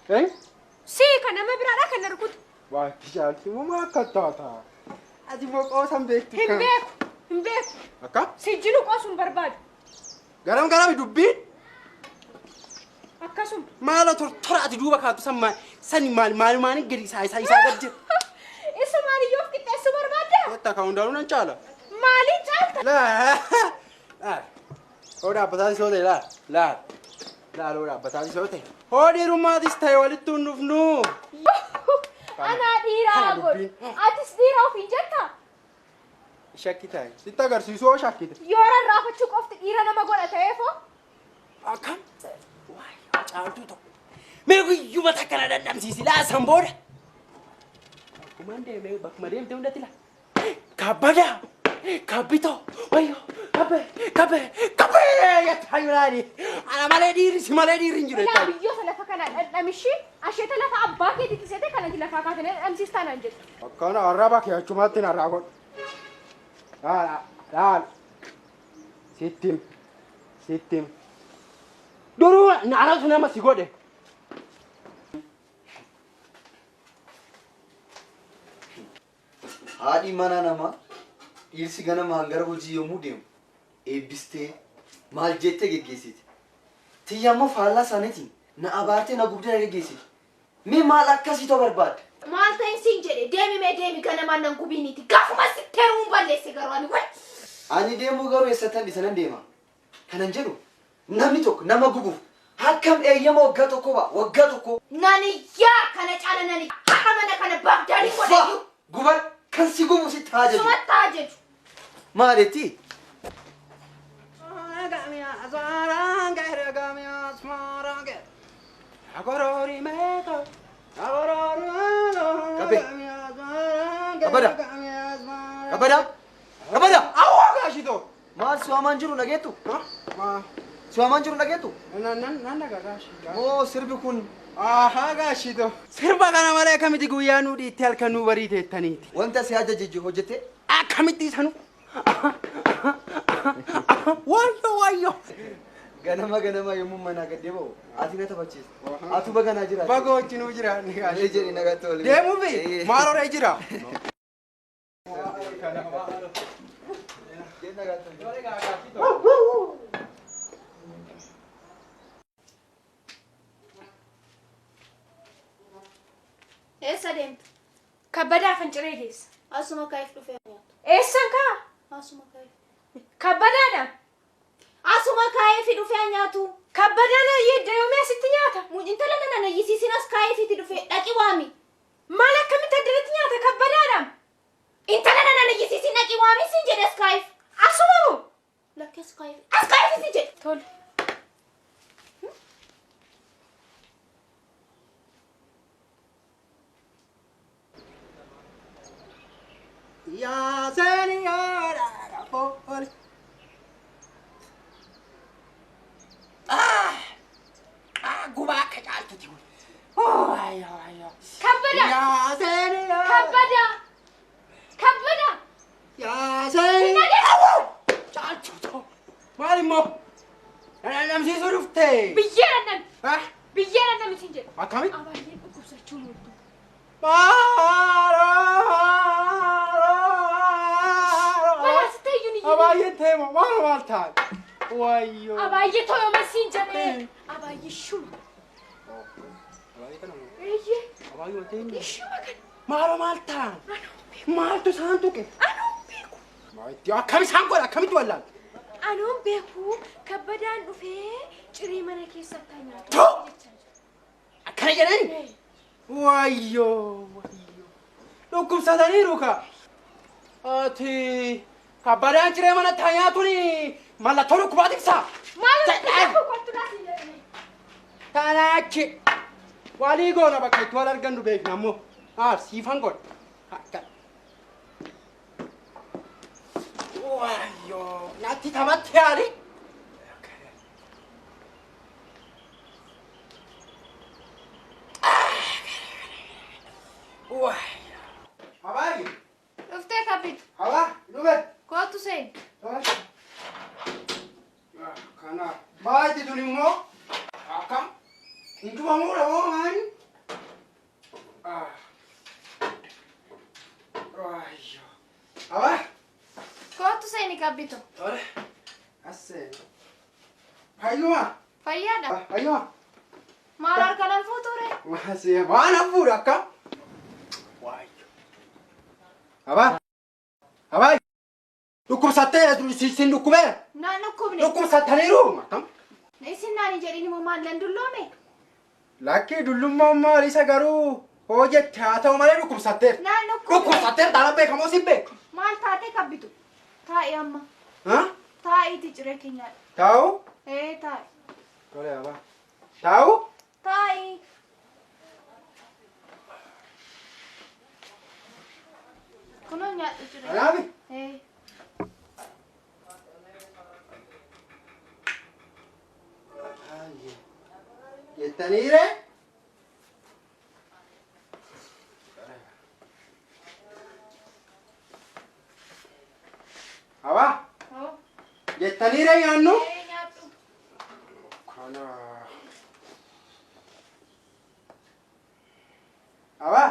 إيه؟ سيك أنا ما برا لك نركض. واي تجارتي ما كتاتا. أدي فوق أوسم بيت. هم بيك. أكا؟ سجلوا قاسم برباد. قرام يدبين. أكاسم. ما لا ترى تجوبك هاتو سما سني مال قدي ساي قدي. إسمه مالي يوف كده إسمه برباد. تكاون دارون انشالا. مالي جالت. لا. لا. هودا بتاعي سوتي لا. هودا بتاعي سوتي. هودي روما ديستاي ولتون نفنو. أنا ديرا أقول. أتس ديرا في جتا. شاكيتاي. سيتا غرسيسو شاكيتا. يورا رافع شوك أفت ديرا نما قول أتعرفه. أكم. واي أشارتو. ميرو يوم تكنا دم سيسي لا سامبور. كمانده ميرو بك مريم توندا تلا. كابدا. كابيتو. وايو. كابه. يا تايراني. أنا مالدي رينجو. لا بيجو سلفا كنا أمشي. أشياء تلفا أباك يدي كسيته كنا تلفا كاتنا أمسيستان أنجد. كنا عربك يا جماعتنا راغون. لا. سيتم. دورو نعرف نما سيقوده. هادي مانا نما إلسي غنا مانغر وجي يومو ديم إبستي مال جيتة جيسيت تيامو فالا سانتي نا أبارتي نا غبدة جيسيت مي مال أكاسي تو برباد مال تنسين جدي ديمي غنا ما ننكوبيني تي كافو ما ستيرون بالله سيجارواني وين أني ديمو غارو يستان بيسنا ديما كننجلو نامي توك نما غبو هكم أيام وقتكوا ناني يا كنا تعال ناني حمنا كنا بغدادي ولا غبر كان سيغو مسي تاجج سو تاجج مالتي أقراري ميكو أقراري كبدا أوه غاشيتو مال سوامان نجيتو ما سوامان نجيتو نانا غاشي أو سربكون غاشيتو سربا كنا مالك كميتي غويانو دي تلك نوبري تانيتي وانت سياجة جيجي هوجتي كميتي سانو وايو ganama yommuu mana gaddeeboo ati na taphachiis atu baga na jira bagooti nu jira ni galee jedhi naga tole deemu fi maarore jira Essa dentro. Kabada fanchirees. Asuma kaif do fenyato. Essa ka. Asuma kaif. Kabada da. Asuma kaif do fenyato. Kabada na yedde yomi asitnyata. Mujintala na yisisinas kaif do fe daki wami. Malak kamita diretnyata kabada da. Intala na yisisina ki wami sinjedes kaif. Asuma mo. Lakas kaif. As kaif sinjed. Tol. يا سنيورة فول قباك جالتي ايوه كبدا يا سنيورة كبدا يا سنيورة جالتي مالي مو انا نمشي صرفتي بيجينا مسنجد اكمل ابايي بكوسچو أبايي تيمو ما مالتان وايو أبايي تويو مسنجد أبايي شو أبايي كنا إيه أبايي ما تيمو شو مكان مالو مالتان مالتو سانتوكي أنا بيكو ما يتيا كمي سانكولا كمي تولان أنا بيكو كبدان وفي جري منا كيسة تانية تو أكنا جناني وايو لوكم ساداني روكا أتي كبدان جري منا تانية توني مالا تولو كبادك سا مالا بيكو كنتناسي تاناكي والي غونا بكاي توالار غندو بيك نامو سيفان غون وايو ناتي تماتي علي وايو هواي افتح كابيت هوا نوبه كواتو سين كانا بايتي دوني مو اكم انتو مامورا مو ماني Aba. Kootu seeni qabbito. Tole. Asee. Hayyuma. Fayyaadha. Hayyuma. Maal harkaan fuuture? Masih mana fuudha akka? Waayyo. Aba. Aba. Dhukkubsattee sin dhukkubeera. Naan dhukkubne. Dhukkubsattaniiru akkam? Isin naan jedhini moo maal nan dulloome? Lakkii dullummaan maalisa garuu hojjette haa ta'u malee dhukkubsatteef. Naan dhukkubne. Dhukkubsatteef dhaala beekamoo si beeku. Maal taatee qabbitu? Taa'i amma. Ha? Taa'iiti ciree keenyaa. Taa'u? Taa'i. Tole aba. Taa'u? Taa'i. Kunoo nyaadhu ciree. Anaafi? Jettaniire? Aba? Jettaniire nyaannu? Nyaadhu. Kana. Aba?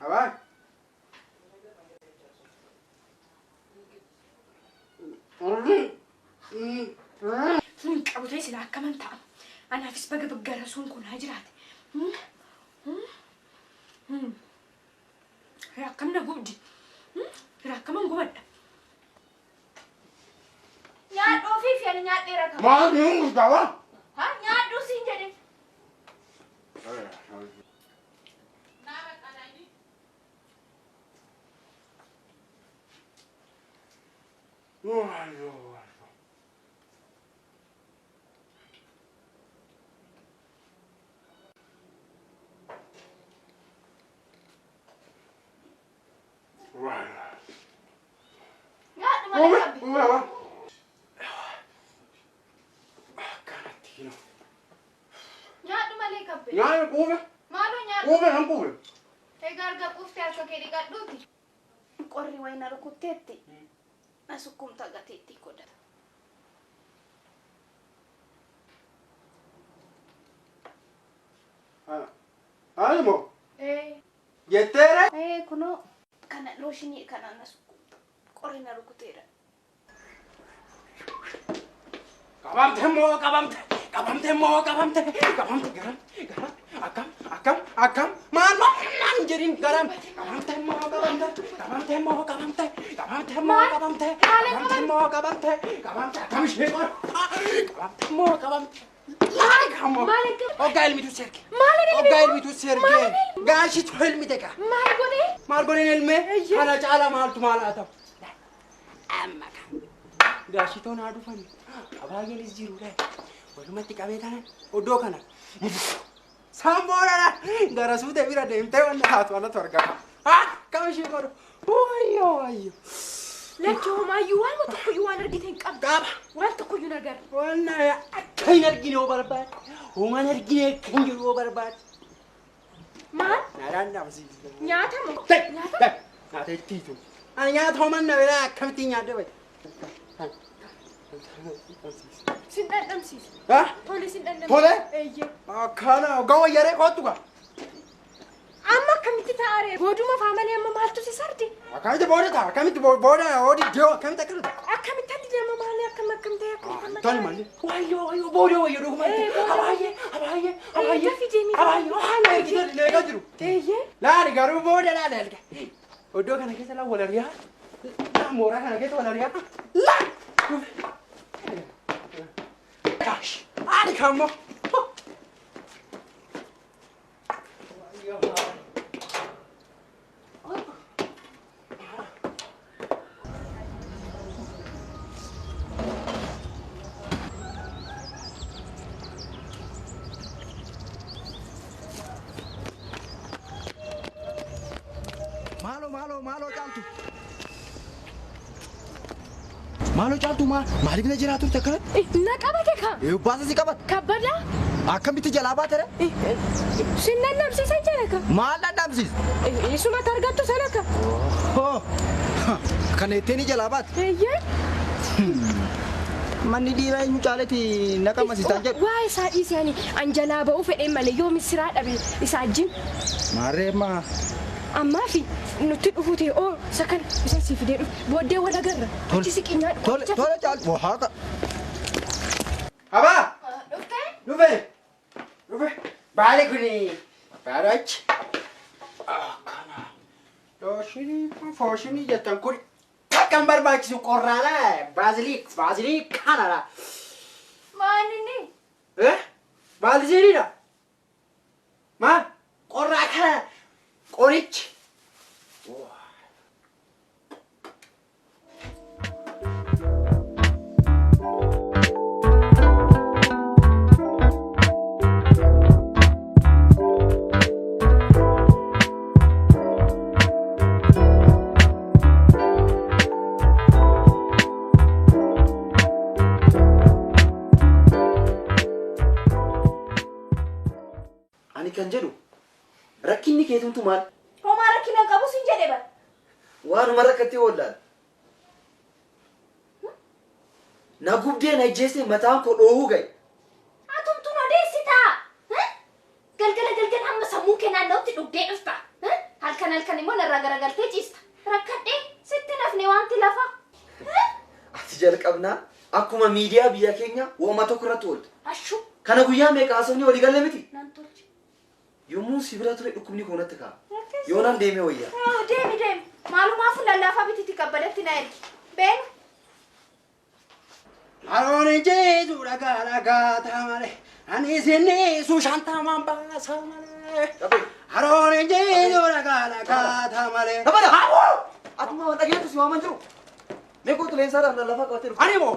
Aba? Qabutee sila akkaman ta'a. Anaafis baga baggara sun kun haa jiraate. Akkam na gubdi. Akkaman gubadha. Nyaadhuu fi ani nyaadheera qaba. Maal ni gurgurtaa? Ha nyaadhuu siin jedhe. Nyaadhu malee qabbi. Nyaadhu malee qabbi. Nyaanni quufe? Maaloo nyaadhu? Quufe nan quufe. Egaa arga quuftee harka kee dhiqadhuuti. Qorri wayina rukutteetti. Na sukkumta gateetti godhata. Aalimo? Jetteere? Kunoo kana looshinii kana na sukkumta. Qorri na rukuteera. Qabamte moo qabamte? Qabamte moo qabamte? Qabamte garam garam akkam maal naan jedhin garam qabamte moo qabamte? Qabamte moo qabamte? Qabamte moo qabamte? Qabamte moo qabamte? Qabamte akkam ishee qor? Qabamte moo qabamte? Laali kamo. Oggaa ilmitu serge. Oggaa ilmitu serge. Gaashitu ilmite ka. Maal godheen ilmee? Kana caala maaltu maal haa ta'u? Amma kan. Gaashitoo naa dhufani. Abaayelis jiru dha. Walumatti qabee kana oddoo kana. Samboodha gara suutee bira deemtee wanna haatu anatu argama. Kam ishee godhu. Wayyo. Lachoomayyuu waan tokkoyyuu waan argite hin qabdu. Qaba. Waan tokkoyyuu hin agarre. Wanna akka hin argine yoo barbaade. Uumaan argine kan jiru yoo barbaade. Maal? Naadaan dhaamsiisa. Nyaata moo? Nyaata ittiitu. Ani nyaata homan na biraa akkamitti nyaadde bayi. Sin dhandhamsiisa. Tole sin dhandhamsiisa. Tole? Akkana gawa yaree kootu gaa. Amma akkamitti taa'aree? Booduma faamalee amma maaltu si sardi? Akkamitti booda ta'a? Akkamitti booda oodi deewa akkamitti akkana ta'a? Akkamitti addi deema maalee akkamitti Tole malee. Wayyo booda wayyo dhugumatti. Abaayyee. Gaafi deemee. Abaayyee gidee leegaa jiru. Laali garuu booda laali alga. Oddoo kana keessa laa walariyaa. Mooraa kana keessa walariyaa. Laa. Gosh. Ali kamo. Malo caaltu. Malo caaltu maaliif na jira turte kana? Na qabate ka. Baasa si qabat. Kabbada. Akkamitti jalaa baatere? Sinna namsiisan jira ka. Maal namsiis? Isuma targattu sana ka. Kana ittiin jalaa baate? manni dhiiraa eenyu caaleeti naqama sitaan jedhu. Waa isaa dhiisanii anjalaa ba'uu fedhee malee yoo misiraa dhabe isaa ajjin. Maarreema. Ammaa fi nuti dhufuutee oo sakan isa si fidee dhufu booddee wal agarra. Achi siqinyaa Tole caal haata. Abaa. Dhuftee? Dhufe. Baali kuni. Baarachi. Kana. Fooshinii jettan kun takkan barbaachisu qorraadha. Baazilii kanadha. Maalinni? Baaziliidha. Maal? Qorraa kana. Qorichi. Ani kan jedhu rakkinni keetumtu maal? Homaa rakkina qabu sin jedhe bar. Waanuma rakkatee oollaan. Na gubdee na ijjeesse mataan koo dhoohuu ga'e. Atumtuun odeessitaa. Galgala hamma sammuu kee naannootti dhugdee dhufta. Halkan immoo narraa garagaltee ciista. Rakkadhee sitti nafne wanti lafa. Ati jalqabnaa akkuma miidiyaa biyya keenya wooma tokko irratti ooltu. Ashuu. Kana guyyaa meeqa haasofni walii galle miti? Naan tolche. Yommuu si bira ture dhukkubni koo natti ka'a. Yoonaan deemee wayyaa. Deemi. Maalumaaf lallaafaa bititi kabbadatti na ergi. Beenu. Haroon jeesu dhagaa taamale. Ani isinni suushantamaan baasa malee. Haroon jeesu dhagaa taamale. Dabala! Atuma waan dhageettu si waaman jiru. Meeqoo tuleensaadhaaf lallafaa qabatee dhufu. Ani moo?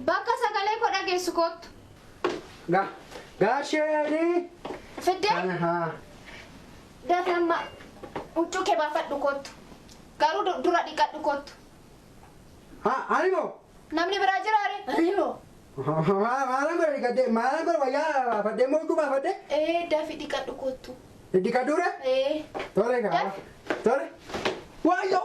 Bakka sagalee koo dhageessu kootu. Gaasheenii. Fiddee? Dafee amma huccuu kee baafadhu kootu. Garuu dura dhiqadhu kootu. Ani moo? Namni biraa jiraare? Ani moo? Maalaan godhe wayyaa baafadhee moo huccuu baafadhee? Dafii dhiqadhu kootu. Dhiqadhuure? Tole gaa. Tole. Wayyo.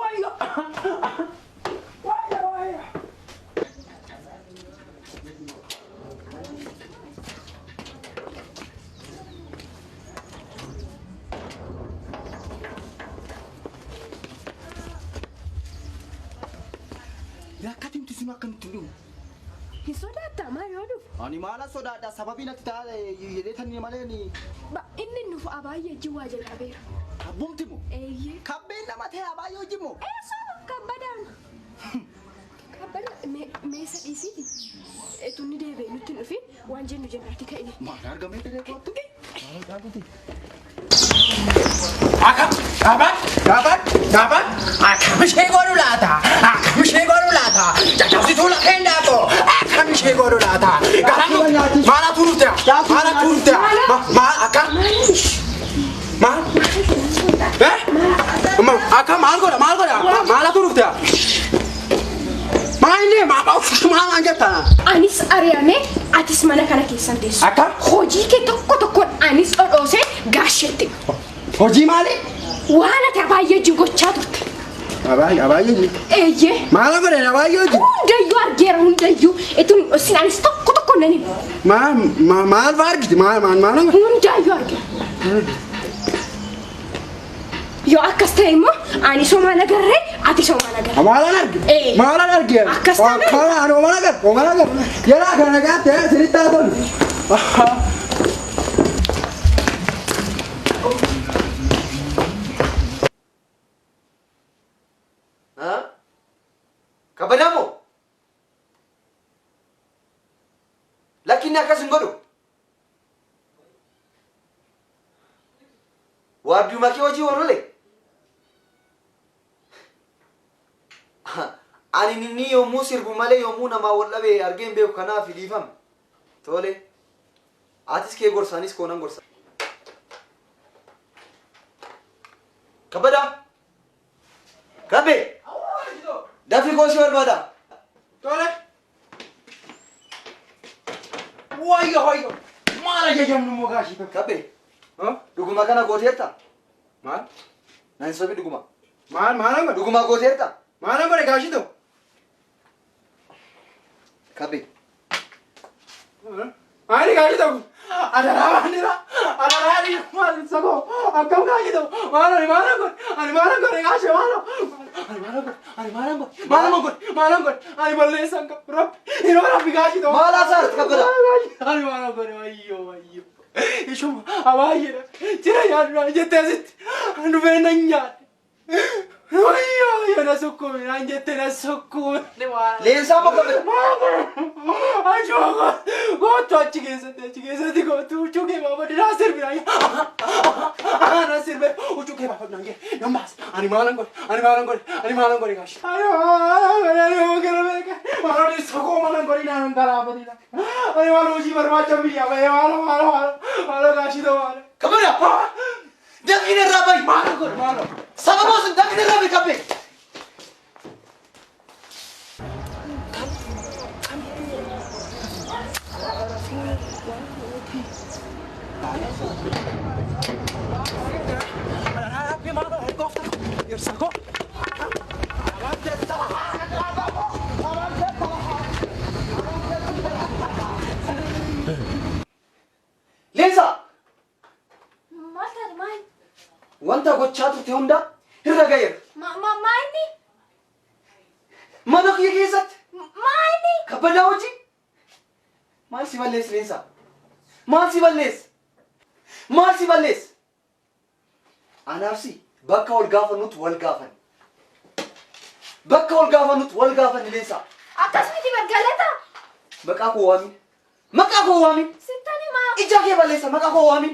Rakkatimti sun akkamitti hin dhufu? Hin sodaattaa maal yoo dhufu? Ani maala sodaadha sababii natti ta'a jedheetanii malee ni. Inni nuuf abaayyee jiwaa jalqabeera. Abbumti moo? Eeyyee. Kabbeen nama ta'e abaayyee hojii moo? Eessoo kabbadaan. Kabbada meesa dhiisiiti. Tunni deebi'ee nutti dhufi waan jennu jennaati ka'e. Maal argamee dheedee kootu? Maal dhaabuti? Gaafan. Akkamishee godhu laata? Jajjabsituu lafeen daakoo. Akkamishee godhu laata? Maalatu dhufte? Akkam? Maal? Akkam maal godha? Maalatu dhufte? Maal jettaa? Anis ari'amee atis mana kana keessan teessu. Akkam? Hojii kee tokkoon anis dhodhoosee gaasheetti. Hojii maali? Waan ati abaayyee wajjin gochaa turte. Abaayyee? Eeyyee. Maal godhe abaayyee hojii? Hundayyuu argeera hundayyuu. Isin anis tokko nan himu. Maal fa'aa argiti? Maal? Hundayyuu argeera. Yoo akkas ta'e immoo ani somaan agarree ati somaan agarree. Maalaan arge? Akkas ta'e. Ani ooman agarre. Yeraa kana nagaatti sirriitti haa tolu. Kabadamoo? inni akkas hin godhu. Waarduma kee hojii oolole. Ani inni yommuu sirbu malee yommuu namaa wal dhabee argeen beeku kanaaf dhiifame. Tole. Atis kee gorsaanis koonan gorsa. Kabada. Kabe. Dafi koo si barbaada. Tole. Wayyo. Maal ajajamnu mogaashii kan. Kabe. Dhuguma kana gooteerta. Maal? Naan sobi dhuguma. Maalan godhe? Dhuguma gooteerta. Maalan godhe gaashii ta'u? Kabe. Ani gaashii ta'u. Adaraa maal sakoo akkam gaashii ta'u? Maalan godhe? Ani maalan godhe gaashii maalan? Maalan godhe? Ani balleessan qabu rabbi. Yeroo rabbi gaashii ta'u. Maal haasa'aati kabada? Ani maalan godhe wayyoo. Ishuma abaayyeedha. Jira yaadudha jettee asitti. Anu beena nyaadhe. Wayyoo na sukkuume naan jettee na sukkuume. Leensaa moo kabada? Ajooga gootu achi keessatti gootu huccuu kee baafadhe naa sirbina. Naa sirbe huccuu kee baafadhe naan jedhe nan baasa. Ani maalan godhe gaashi. Ani yoo gara beeka maalan sakoo maalan godhe naan galaafadhe. Ani maalan hojii barbaacha biyya bahe maalan gaashi ta'u maalan. Kabada! Dafqin irraa bahi! Maalan godhe maalan. Sababoo sun dafqin irraa bahi kabbe! Leensaa! Wanta gochaa turte hunda irra gaheera. Maayini? Mana kiyya keessatti Maayini? kabbadaa hojii. Maal si balleessa Leensaa? Maal si balleessa? Anaafsi bakka wal gaafannutti wal gaafanni Leensaa. Akkasumatti bargalata? Maqaa koo waamin. Sittani maa? Ija kee balleessa maqaa koo waamin.